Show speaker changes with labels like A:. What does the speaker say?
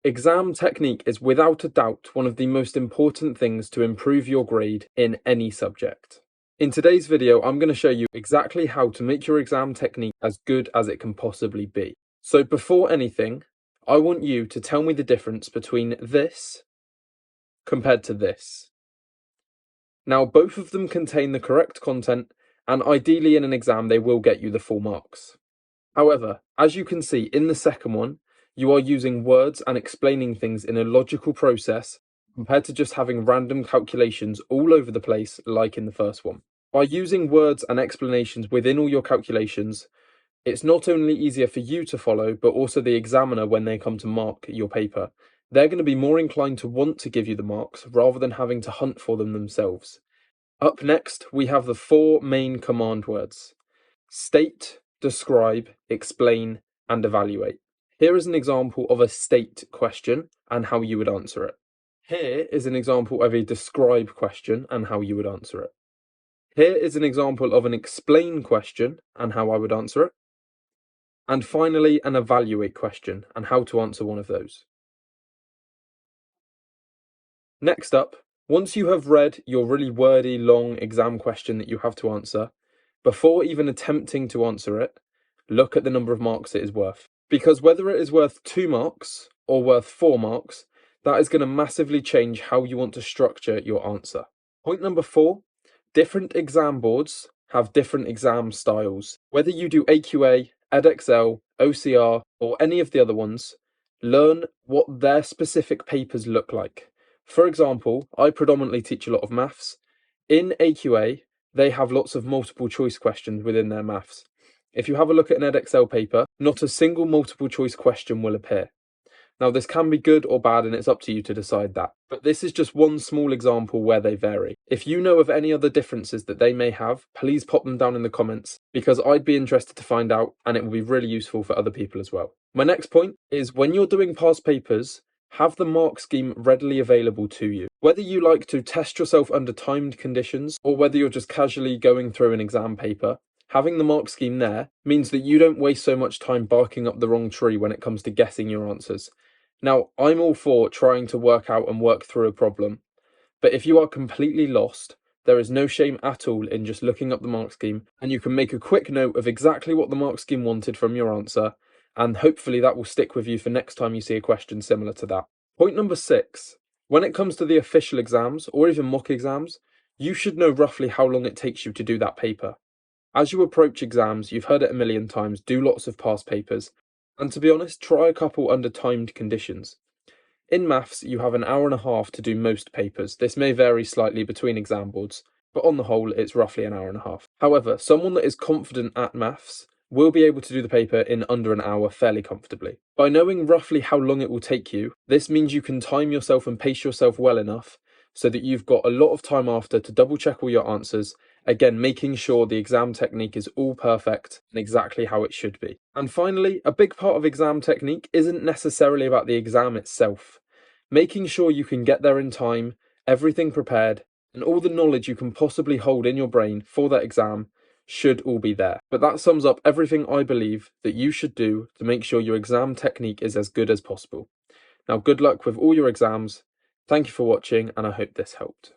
A: Exam technique is without a doubt one of the most important things to improve your grade in any subject. In today's video, I'm going to show you exactly how to make your exam technique as good as it can possibly be. So before anything, I want you to tell me the difference between this compared to this. Now, both of them contain the correct content, and ideally in an exam they will get you the full marks. However, as you can see in the second one, you are using words and explaining things in a logical process compared to just having random calculations all over the place like in the first one. By using words and explanations within all your calculations, it's not only easier for you to follow, but also the examiner when they come to mark your paper. They're going to be more inclined to want to give you the marks rather than having to hunt for them themselves. Up next, we have the 4 main command words: state, describe, explain, and evaluate. Here is an example of a state question and how you would answer it. Here is an example of a describe question and how you would answer it. Here is an example of an explain question and how I would answer it. And finally, an evaluate question and how to answer one of those. Next up, once you have read your really wordy, long exam question that you have to answer, before even attempting to answer it, look at the number of marks it is worth. Because whether it is worth 2 marks or worth 4 marks, that is going to massively change how you want to structure your answer. Point number 4, different exam boards have different exam styles. Whether you do AQA, Edexcel, OCR, or any of the other ones, learn what their specific papers look like. For example, I predominantly teach a lot of maths. In AQA, they have lots of multiple choice questions within their maths. If you have a look at an Edexcel paper, not a single multiple choice question will appear. Now, this can be good or bad, and it's up to you to decide that. But this is just one small example where they vary. If you know of any other differences that they may have, please pop them down in the comments, because I'd be interested to find out, and it will be really useful for other people as well. My next point is when you're doing past papers, have the mark scheme readily available to you. Whether you like to test yourself under timed conditions, or whether you're just casually going through an exam paper, having the mark scheme there means that you don't waste so much time barking up the wrong tree when it comes to guessing your answers. Now, I'm all for trying to work out and work through a problem, but if you are completely lost, there is no shame at all in just looking up the mark scheme, and you can make a quick note of exactly what the mark scheme wanted from your answer, and hopefully that will stick with you for next time you see a question similar to that. Point number 6, when it comes to the official exams, or even mock exams, you should know roughly how long it takes you to do that paper. As you approach exams, you've heard it a million times, do lots of past papers, and to be honest, try a couple under timed conditions. In maths, you have an hour and a half to do most papers. This may vary slightly between exam boards, but on the whole, it's roughly an hour and a half. However, someone that is confident at maths will be able to do the paper in under an hour fairly comfortably. By knowing roughly how long it will take you, this means you can time yourself and pace yourself well enough so that you've got a lot of time after to double check all your answers, again making sure the exam technique is all perfect and exactly how it should be. And finally, a big part of exam technique isn't necessarily about the exam itself. Making sure you can get there in time, everything prepared, and all the knowledge you can possibly hold in your brain for that exam should all be there. But that sums up everything I believe that you should do to make sure your exam technique is as good as possible. Now, good luck with all your exams. Thank you for watching, and I hope this helped.